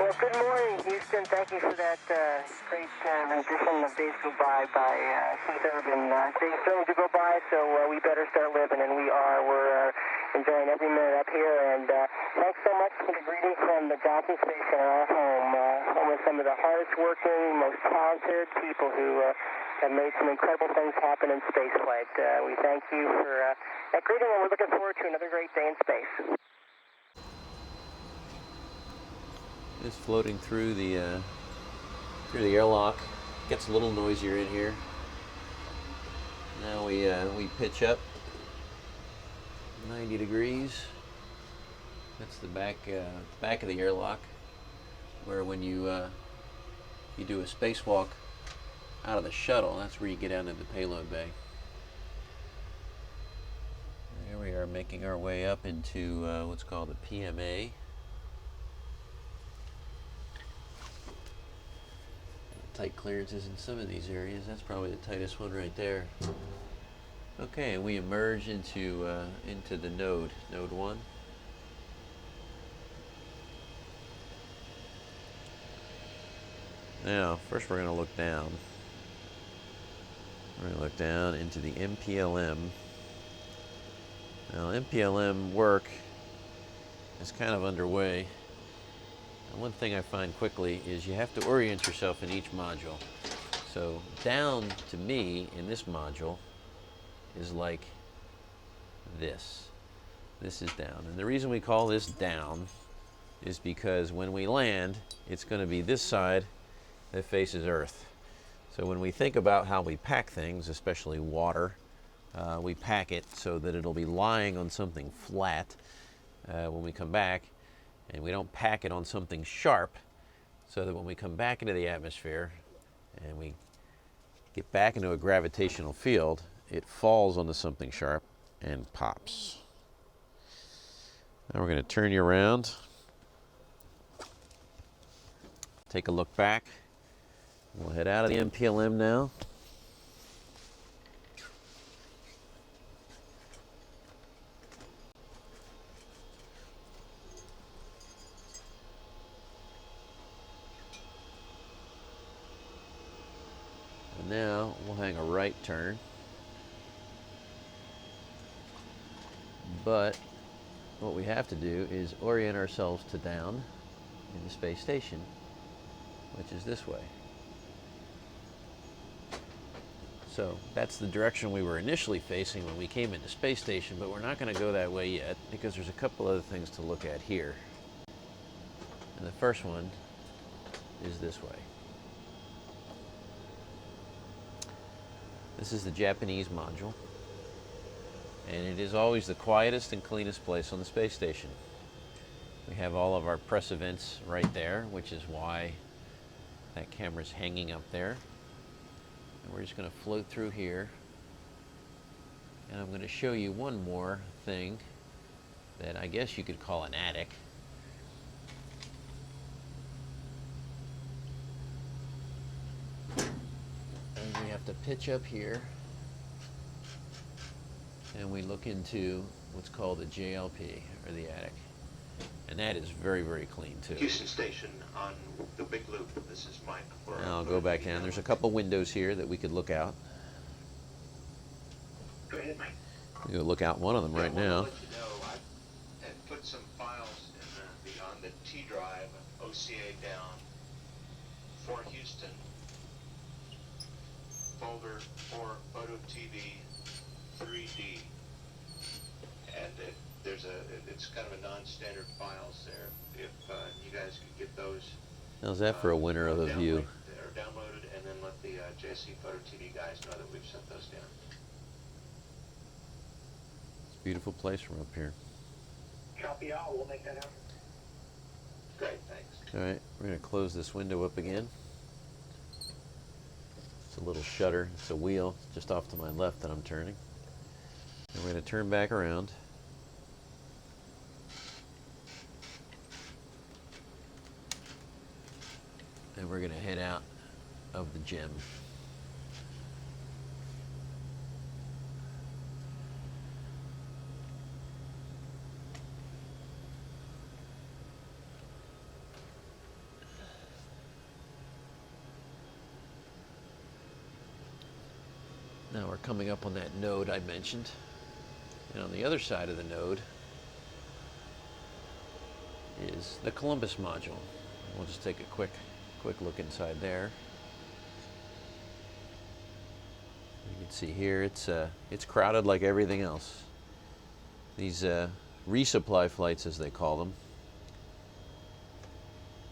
Well, good morning, Houston. Thank you for that great rendition of Days Go By Keith Urban. Days starting to go by, so we better start living, and we are. We're enjoying every minute up here, and thanks so much for the greeting from the Johnson Space Center, our home. Home with some of the hardest working, most talented people who have made some incredible things happen in spaceflight. We thank you for that greeting, and we're looking forward to another great day in space. Just floating through the airlock. Gets a little noisier in here. Now we pitch up 90 degrees. That's the back of the airlock, where when you do a spacewalk out of the shuttle, that's where you get out into the payload bay. There we are, making our way up into what's called a PMA. Tight clearances in some of these areas. That's probably the tightest one right there. Okay, and we emerge into the node 1. Now, first we're going to look down. We're going to look down into the MPLM. Now, MPLM work is kind of underway. And one thing I find quickly is you have to orient yourself in each module. So down to me in this module is like this. This is down. And the reason we call this down is because when we land, it's going to be this side that faces Earth. So when we think about how we pack things, especially water, we pack it so that it'll be lying on something flat when we come back. And we don't pack it on something sharp, so that when we come back into the atmosphere and we get back into a gravitational field, it falls onto something sharp and pops. Now we're going to turn you around. Take a look back. We'll head out of the MPLM now. Now we'll hang a right turn, but what we have to do is orient ourselves to down in the space station, which is this way. So that's the direction we were initially facing when we came into space station, but we're not going to go that way yet because there's a couple other things to look at here. And the first one is this way. This is the Japanese module, and it is always the quietest and cleanest place on the space station. We have all of our press events right there, which is why that camera's hanging up there. And we're just going to float through here, and I'm going to show you one more thing that I guess you could call an attic. We have to pitch up here, and we look into what's called the JLP, or the attic. And that is very, very clean too. Houston Station on the big loop. This is Mike. Now I'll go back down. There's a couple windows here that we could look out. Go ahead, Mike. We could look out one of them right now. I want to let you know, I had put some files on the T drive, OCA down, for Houston, folder for Photo TV 3D, and it's kind of a non-standard files there. If you guys could get those. How's that for a winner of a view? Or downloaded, and then let the JSC Photo TV guys know that we've sent those down. It's a beautiful place from up here. Copy all. We'll make that happen. Great, thanks. All right, we're going to close this window up again. It's a little shutter. It's a wheel just off to my left that I'm turning. And we're going to turn back around. And we're going to head out of the gym. Now we're coming up on that node I mentioned. And on the other side of the node is the Columbus module. We'll just take a quick look inside there. You can see here it's crowded like everything else. These resupply flights, as they call them,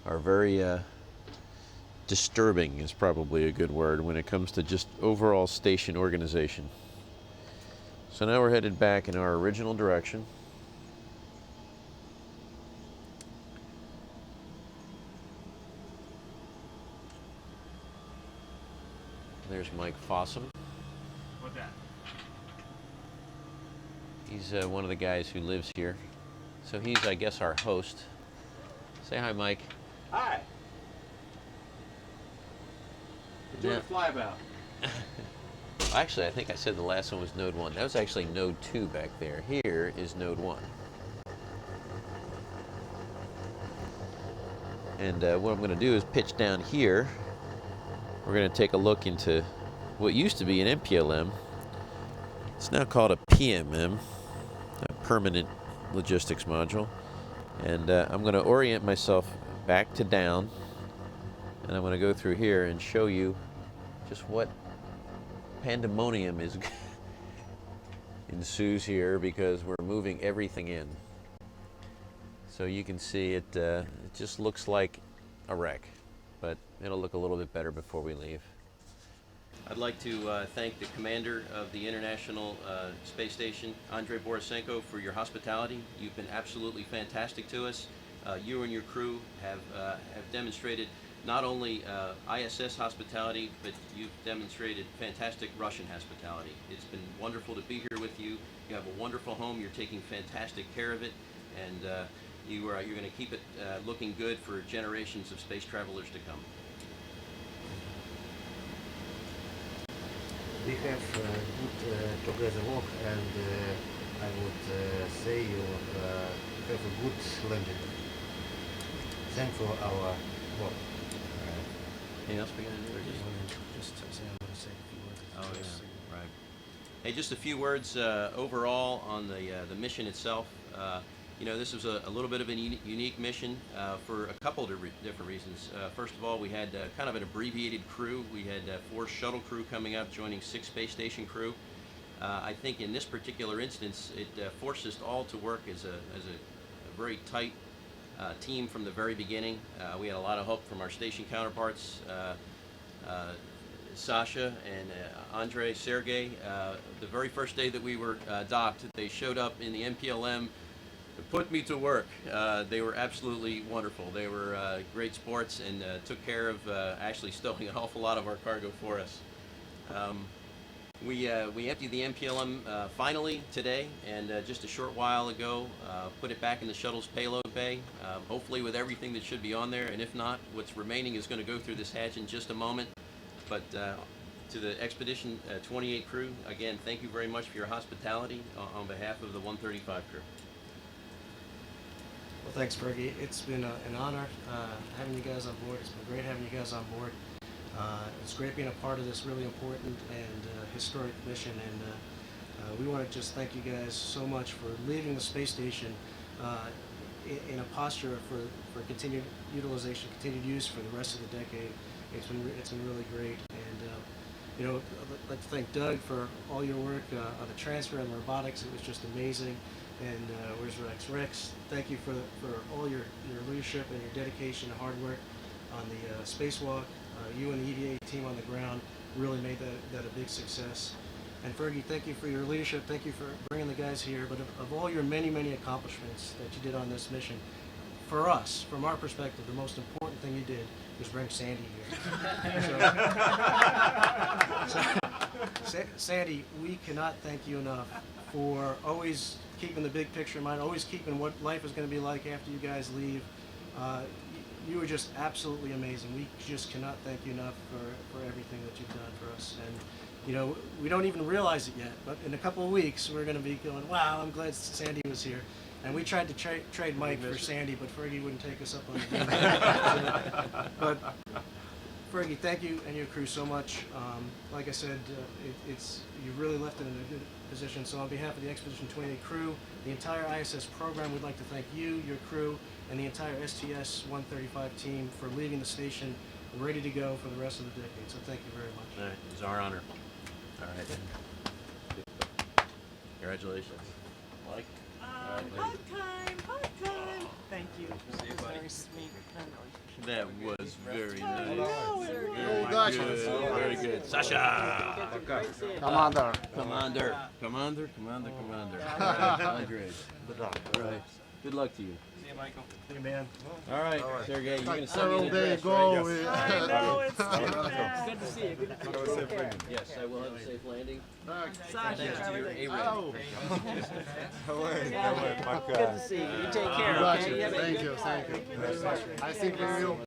are very disturbing, is probably a good word, when it comes to just overall station organization. So now we're headed back in our original direction. There's Mike Fossum. What's that? He's one of the guys who lives here. So he's, I guess, our host. Say hi, Mike. Hi. Doing Now- a flyabout. Actually, I think I said the last one was Node 1. That was actually Node 2 back there. Here is Node 1. And what I'm going to do is pitch down here. We're going to take a look into what used to be an MPLM. It's now called a PMM, a Permanent Logistics Module. And I'm going to orient myself back to down. And I'm going to go through here and show you just what pandemonium is ensues here, because we're moving everything in. So you can see it just looks like a wreck, but it'll look a little bit better before we leave. I'd like to thank the commander of the International Space Station, Andrei Borisenko, for your hospitality. You've been absolutely fantastic to us. You and your crew have demonstrated not only ISS hospitality, but you've demonstrated fantastic Russian hospitality. It's been wonderful to be here with you. You have a wonderful home. You're taking fantastic care of it, and you're going to keep it looking good for generations of space travelers to come. We have good together work, and I would say you have a good landing. Thanks for our work. Anything else we got to do? Just say I want to say a few words. Oh yeah, right. Hey, just a few words overall on the mission itself. You know, this was a little bit of a unique mission for a couple of different reasons. First of all, we had kind of an abbreviated crew. We had 4 shuttle crew coming up, joining 6 space station crew. I think in this particular instance, it forced us all to work as a very tight team from the very beginning. We had a lot of help from our station counterparts, Sasha and Andrei, Sergey. The very first day that we were docked, they showed up in the MPLM to put me to work. They were absolutely wonderful. They were great sports and took care of actually stowing an awful lot of our cargo for us. We emptied the MPLM finally today, and just a short while ago put it back in the shuttle's payload bay, hopefully with everything that should be on there, and if not, what's remaining is going to go through this hatch in just a moment. But to the Expedition 28 crew, again, thank you very much for your hospitality on behalf of the 135 crew. Well, thanks, Fergie. It's been an honor having you guys on board. It's been great having you guys on board. It's great being a part of this really important and historic mission, and we want to just thank you guys so much for leaving the space station in a posture for continued utilization, continued use for the rest of the decade. It's been really great, and you know, I'd like to thank Doug for all your work on the transfer and robotics. It was just amazing. And where's Rex? Rex, thank you for all your leadership and your dedication and hard work on the spacewalk. You and the EVA team on the ground really made that a big success. And Fergie, thank you for your leadership. Thank you for bringing the guys here. But of all your many accomplishments that you did on this mission, for us, from our perspective, the most important thing you did was bring Sandy here. Sandy, we cannot thank you enough for always keeping the big picture in mind, always keeping what life is going to be like after you guys leave. You were just absolutely amazing. We just cannot thank you enough for everything that you've done for us. And you know, we don't even realize it yet, but in a couple of weeks, we're going to be going, wow, I'm glad Sandy was here. And we tried to trade Mike for Sandy, but Fergie wouldn't take us up on the deal. But Fergie, thank you and your crew so much. Like I said, you really left it in a good position. So on behalf of the Expedition 28 crew, the entire ISS program, we'd like to thank you, your crew, and the entire STS-135 team for leaving the station ready to go for the rest of the decade. So thank you very much. All right, it's our honor. All right. Congratulations. Mike? Hug time, hug time. Thank you. It was very sweet. That was very nice. No, it Very was. good. Very good. Sasha! Commander. Commander. Commander. Andre. Good luck. All right. Good luck to you. See you, Michael. See you, man. All right, Sergey, you're going to send Several me an days address, ago, right? I know, it's too bad. Good to see you. Good to see you. Yes, I will have a safe landing. Sasha. Thanks to your A-Red. Good to see you. You take care, okay? Thank you. I think we will